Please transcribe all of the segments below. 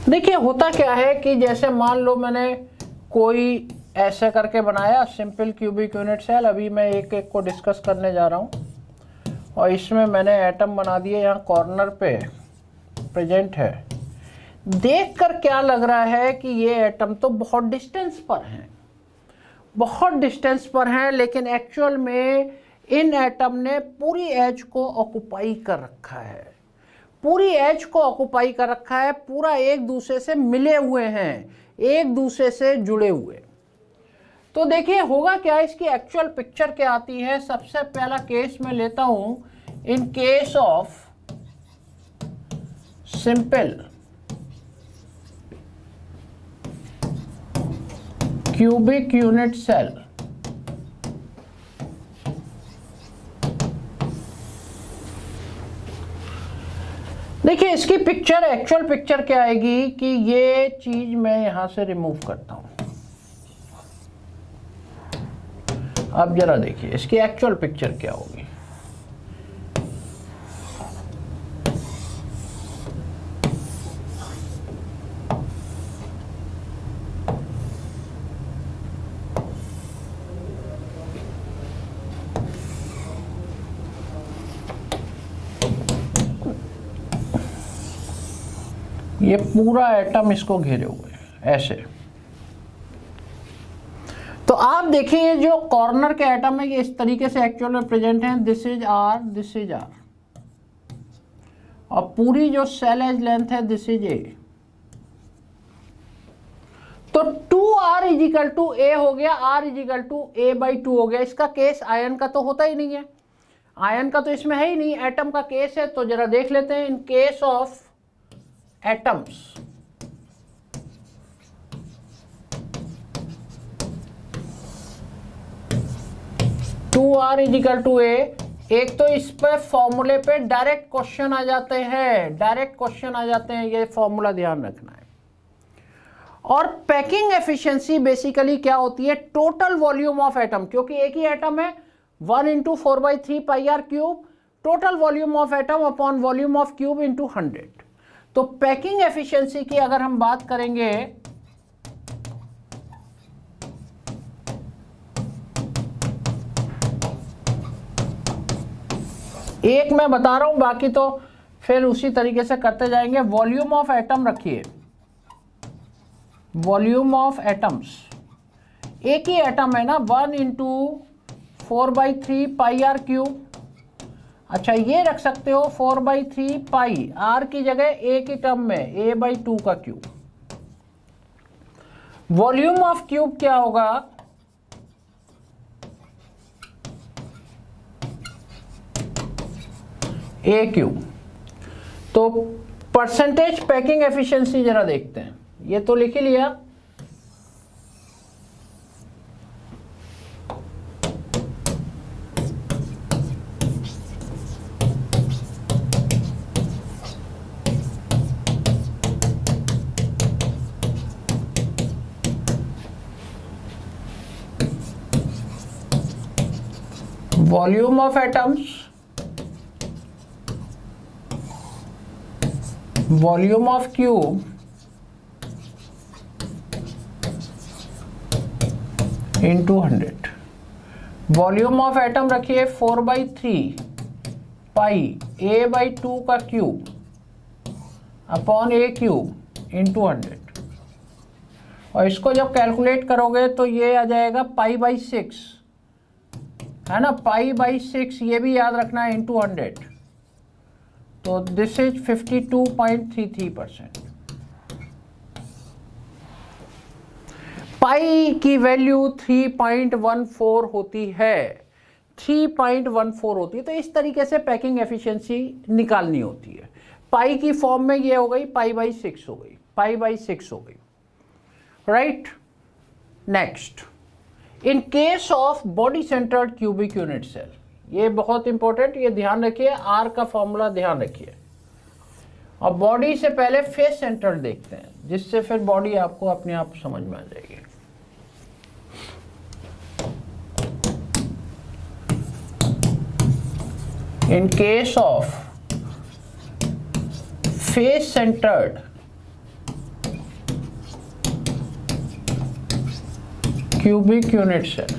देखिए होता क्या है कि जैसे मान लो मैंने कोई ऐसे करके बनाया सिंपल क्यूबिक यूनिट सेल। अभी मैं एक एक को डिस्कस करने जा रहा हूँ और इसमें मैंने एटम बना दिए, यहाँ कॉर्नर पे प्रेजेंट है। देखकर क्या लग रहा है कि ये एटम तो बहुत डिस्टेंस पर हैं, बहुत डिस्टेंस पर हैं, लेकिन एक्चुअल में इन एटम ने पूरी एज को ऑक्युपाई कर रखा है, पूरी एज को ऑक्युपाई कर रखा है, पूरा एक दूसरे से मिले हुए हैं, एक दूसरे से जुड़े हुए। तो देखिए होगा क्या, इसकी एक्चुअल पिक्चर क्या आती है। सबसे पहला केस मैं लेता हूं, in case of simple cubic unit cell. देखिए इसकी पिक्चर, एक्चुअल पिक्चर क्या आएगी कि ये चीज मैं यहां से रिमूव करता हूं। अब जरा देखिए इसकी एक्चुअल पिक्चर क्या होगी। ये पूरा एटम इसको घेरे हुए है ऐसे। तो आप देखिए जो कॉर्नर के एटम है ये इस तरीके से एक्चुअल में प्रेजेंट हैं। This is R, this is R, और पूरी जो सेल एज लेंथ है दिस इज ए। तो 2r इजिकल टू ए हो गया, r इजिकल टू a/2 हो गया। इसका केस आयन का तो होता ही नहीं है, आयन का तो इसमें है ही नहीं, एटम का केस है। तो जरा देख लेते हैं, in case of atoms, two R is equal to a. एक तो इस पे फॉर्मूले पे डायरेक्ट क्वेश्चन आ जाते हैं, डायरेक्ट क्वेश्चन आ जाते हैं, ये फॉर्मूला ध्यान रखना है। और पैकिंग एफिशिएंसी बेसिकली क्या होती है, टोटल वॉल्यूम ऑफ एटम, क्योंकि एक ही एटम है, 1 × 4/3 πr cube, total volume of atom upon volume of cube into 100। तो पैकिंग एफिशिएंसी की अगर हम बात करेंगे, एक मैं बता रहा हूं, बाकी तो फिर उसी तरीके से करते जाएंगे। वॉल्यूम ऑफ एटम रखिए, वॉल्यूम ऑफ एटम्स, एक ही एटम है ना, 1 × 4/3 πr क्यूब। अच्छा ये रख सकते हो 4/3 पाई, आर की जगह एक ही टर्म में a/2 का क्यूब। वॉल्यूम ऑफ क्यूब क्या होगा, ए क्यूब। तो परसेंटेज पैकिंग एफिशिएंसी जरा देखते हैं, ये तो लिख ही लिया। Volume of atoms, volume of cube into 100। Volume of atom रखिए 4/3 पाई a/2 का cube upon a cube into 100। और इसको जब कैलकुलेट करोगे तो ये आ जाएगा π/6, है ना, π/6, ये भी याद रखना है, इंटू 100। तो दिस इज 52.33%। पाई की वैल्यू 3.14 होती है, 3.14 होती है। तो इस तरीके से पैकिंग एफिशिएंसी निकालनी होती है। पाई की फॉर्म में ये हो गई π/6 हो गई, π/6 हो गई, right. Next, in case of body centred cubic unit cell, ये बहुत इंपॉर्टेंट, ये ध्यान रखिए, आर का फॉर्मूला ध्यान रखिए। और बॉडी से पहले फेस सेंटर्ड देखते हैं, जिससे फिर बॉडी आपको अपने आप समझ में आ जाएगी। In case of face centred cubic unit cell.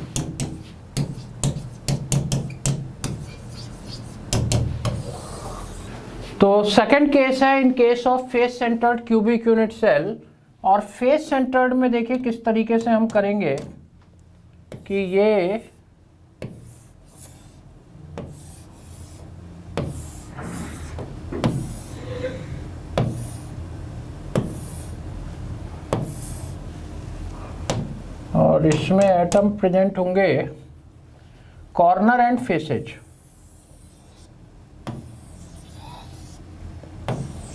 तो सेकंड केस है in case of face centred cubic unit cell. और फेस सेंटर्ड में देखिए किस तरीके से हम करेंगे कि ये और इसमें एटम प्रेजेंट होंगे कॉर्नर एंड फेसेज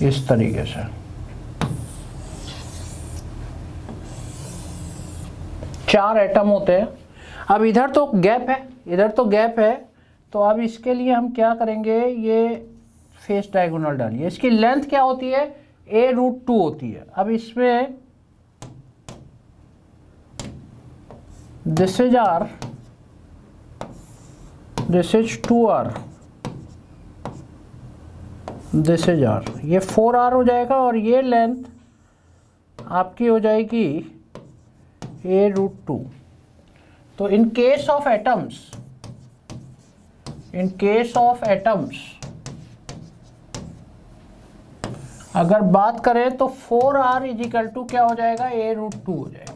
इस तरीके से। चार एटम होते हैं। अब इधर तो गैप है, इधर तो गैप है, तो अब इसके लिए हम क्या करेंगे, ये फेस डायगोनल डालिए। इसकी लेंथ क्या होती है, a√2 होती है। अब इसमें this is r, this is 2r, this is r, ये 4r हो जाएगा और ये लेंथ आपकी हो जाएगी a√2। तो इन case of atoms, in case of atoms अगर बात करें तो 4r इजिकल टू क्या हो जाएगा, a√2 हो जाएगा।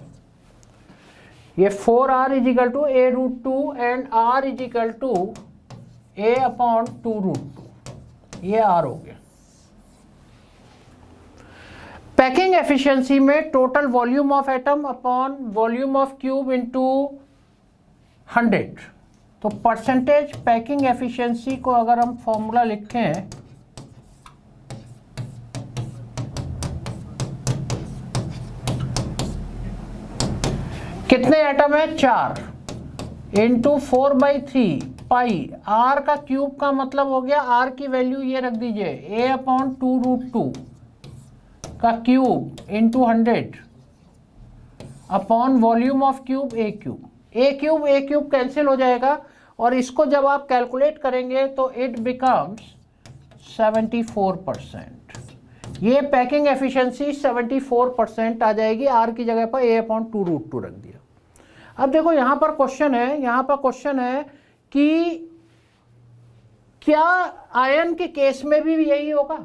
ये 4r equal to a√2 and r equal to a/2√2, ये r हो गया। पैकिंग एफिशिएंसी में total volume of atom upon volume of cube into 100। तो परसेंटेज पैकिंग एफिशिएंसी को अगर हम फॉर्मूला लिखें, कितने एटम है, 4 इंटू 4/3 पाई, r का क्यूब का मतलब हो गया, r की वैल्यू ये रख दीजिए a/2√2 का cube into 100 upon volume of cube a cube cancel हो जाएगा। और इसको जब आप कैलकुलेट करेंगे तो इट बिकम्स 74%। ये पैकिंग एफिशिएंसी 74% आ जाएगी, r की जगह पर a/2√2 रख दिया। अब देखो यहाँ पर क्वेश्चन है, यहाँ पर क्वेश्चन है कि क्या आयन के केस में भी यही होगा।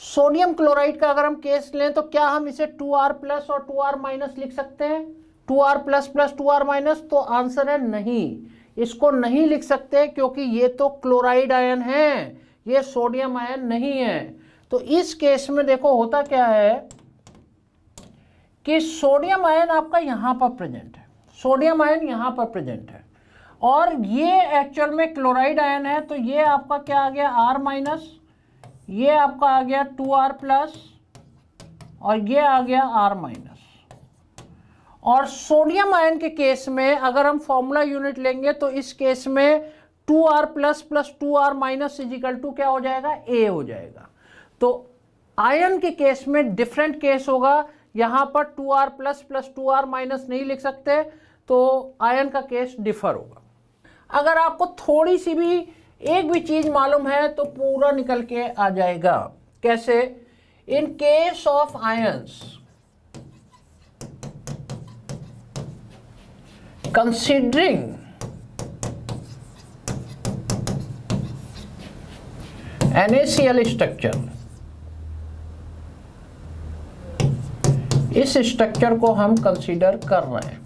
सोडियम क्लोराइड का अगर हम केस लें तो क्या हम इसे 2r प्लस और 2r माइनस लिख सकते हैं, 2r plus plus 2r minus. तो आंसर है नहीं, इसको नहीं लिख सकते, क्योंकि ये तो क्लोराइड आयन है, ये सोडियम आयन नहीं है। तो इस केस में देखो होता क्या है कि सोडियम आयन आपका यहां पर प्रेजेंट है, सोडियम आयन यहां पर प्रेजेंट है, और ये एक्चुअल में क्लोराइड आयन है। तो ये आपका क्या आ गया, r माइनस, ये आपका आ गया 2r प्लस, और ये आ गया r माइनस। और सोडियम आयन के केस में अगर हम फॉर्मूला यूनिट लेंगे तो इस केस में 2r plus plus 2r minus equal to क्या हो जाएगा, a हो जाएगा। तो आयन के केस में डिफरेंट केस होगा, यहां पर 2r plus plus 2r minus नहीं लिख सकते, तो आयन का केस डिफर होगा। अगर आपको थोड़ी सी भी एक भी चीज मालूम है तो पूरा निकल के आ जाएगा। कैसे, in case of ions considering NaCl structure, इस स्ट्रक्चर को हम कंसीडर कर रहे हैं।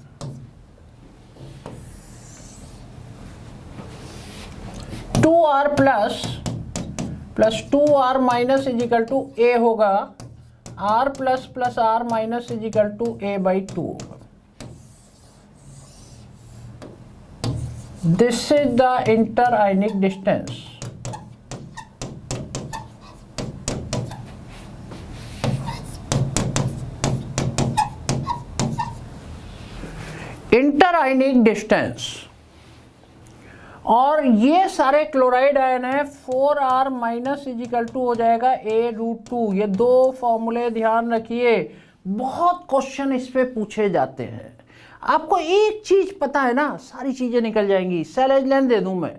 Two R plus plus 2r minus equal to a होगा, r plus plus r minus equal to a/2 होगा। This is the inter ionic distance. Inter ionic distance, और ये सारे क्लोराइड आयन है, 4r माइनस इजिकल टू हो जाएगा a√2। ये दो फॉर्मूले ध्यान रखिए, बहुत क्वेश्चन इस पे पूछे जाते हैं। आपको एक चीज पता है ना, सारी चीजें निकल जाएंगी। सेल एज लेंथ दे दूं मैं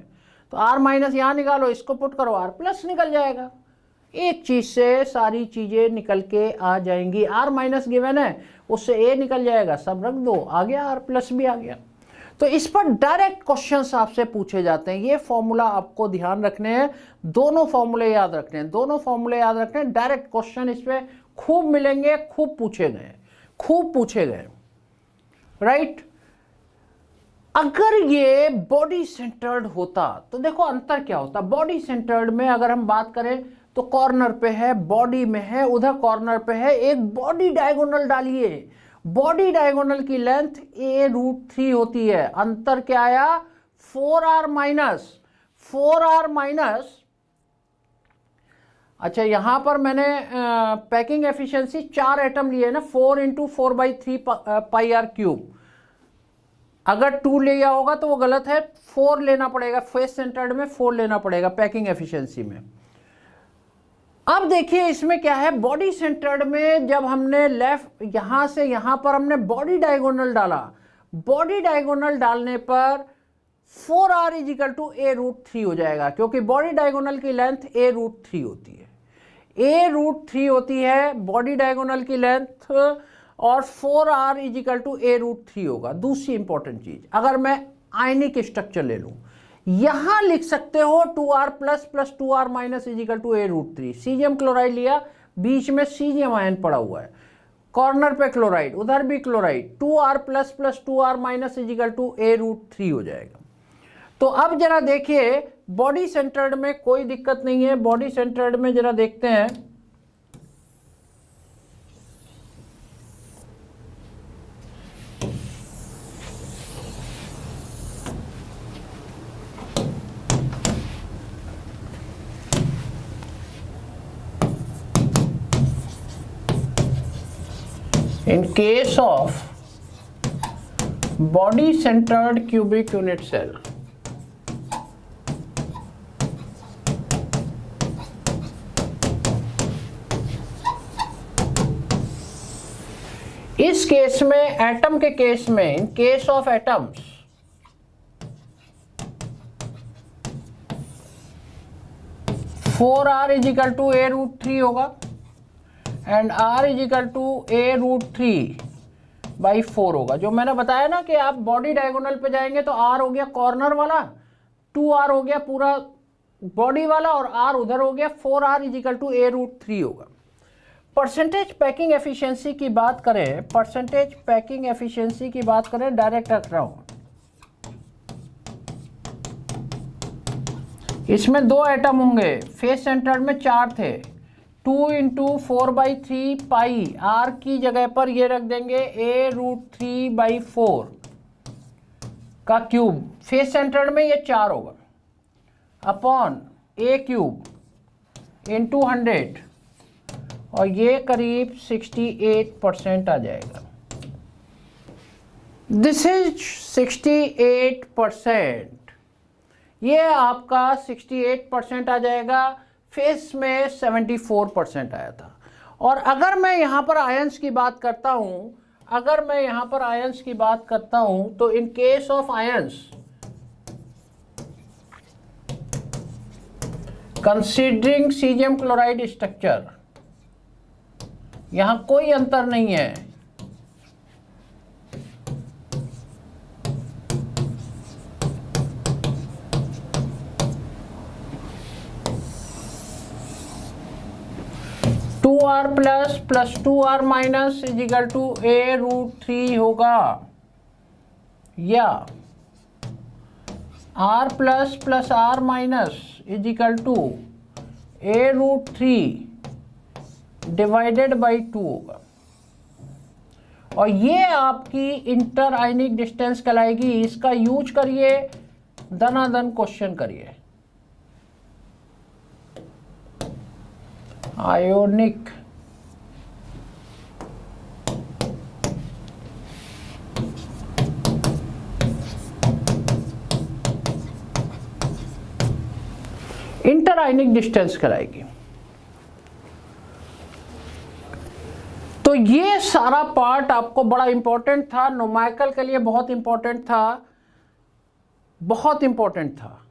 तो r माइनस यहां निकालो, इसको पुट करो, r प्लस निकल जाएगा। एक चीज से सारी चीजें निकल के आ जाएंगी। R माइनस गिवन है, उससे A निकल जाएगा, सब रख दो, आ गया, R प्लस भी आ गया। तो इस पर डायरेक्ट क्वेश्चंस आपसे पूछे जाते हैं। ये फॉर्मूला आपको ध्यान रखने हैं, दोनों फॉर्मूले याद रखने हैं, दोनों फॉर्मूले याद रखने हैं। डायरेक्ट क्वेश्चन इस पे खूब मिलेंगे, खूब पूछे गए, राइट। अगर ये बॉडी सेंटर्ड होता तो देखो अंतर क्या होता। बॉडी सेंटर्ड में अगर हम बात करें तो कॉर्नर पे है, बॉडी में है, उधर कॉर्नर पे है, एक बॉडी डायगोनल डालिए, बॉडी डायगोनल की लेंथ a√3 होती है। अंतर क्या आया, 4r माइनस। अच्छा, यहां पर मैंने पैकिंग एफिशिएंसी 4 एटम लिए ना, 4 × 4/3 πr³। अगर 2 लिया होगा तो वो गलत है, 4 लेना पड़ेगा, फेस सेंटर्ड में 4 लेना पड़ेगा पैकिंग एफिशिएंसी में। अब देखिए इसमें क्या है, बॉडी सेंटर्ड में जब हमने लेफ्ट यहां से यहां पर हमने बॉडी डायगोनल डाला, बॉडी डायगोनल डालने पर 4r = a√3 हो जाएगा, क्योंकि बॉडी डायगोनल की लेंथ a√3 होती है, a√3 होती है बॉडी डायगोनल की लेंथ, और 4r = a√3 होगा। दूसरी इंपॉर्टेंट चीज, अगर मैं आयनिक स्ट्रक्चर ले लूं, यहां लिख सकते हो 2r plus 2r minus = a√3। Caesium chloride लिया, बीच में सीजियम आयन पड़ा हुआ है, कॉर्नर पे क्लोराइड, उधर भी chloride, 2r plus 2r minus = a√3 हो जाएगा। तो अब जरा देखिए बॉडी सेंटर्ड में कोई दिक्कत नहीं है। बॉडी सेंटर्ड में जरा देखते हैं, in case of body centered cubic unit cell, इस केस में, एटम के केस में, इन case of atoms, four r = a√3 होगा एंड r = a√3/4 होगा। जो मैंने बताया ना कि आप बॉडी डायगोनल पे जाएंगे तो r हो गया कॉर्नर वाला, 2r हो गया पूरा बॉडी वाला, और r उधर हो गया, 4r = a√3 होगा। परसेंटेज पैकिंग एफिशिएंसी की बात करें, परसेंटेज पैकिंग एफिशिएंसी की बात करें, डायरेक्ट रख रहा हूं, इसमें 2 एटम होंगे, फेस सेंटर्ड में 4 थे, 2 × 4/3 पाई, r की जगह पर ये रख देंगे a√3/4 का क्यूब, फेस सेंटर्ड में ये 4 होगा, अपॉन a³ × 100, और ये करीब 68% आ जाएगा। दिस इज 68%, ये आपका 68% आ जाएगा। फेस में 74% आया था। और अगर मैं यहां पर आयंस की बात करता हूं, अगर मैं यहां पर आयंस की बात करता हूं, तो इन case of ions, considering caesium chloride structure, यहां कोई अंतर नहीं है। To R plus 2r minus = a√3 होगा, या r plus r minus = a√3/2 होगा। और ये आपकी इंटर आयनिक डिस्टेंस कहलाएगी। इसका यूज करिए, दनादन क्वेश्चन करिए। आयोनिक इंटर आयनिक डिस्टेंस कहलाएगी। तो ये सारा पार्ट आपको बड़ा इंपॉर्टेंट था, न्यूमेरिकल के लिए बहुत इंपॉर्टेंट था, बहुत इंपॉर्टेंट था।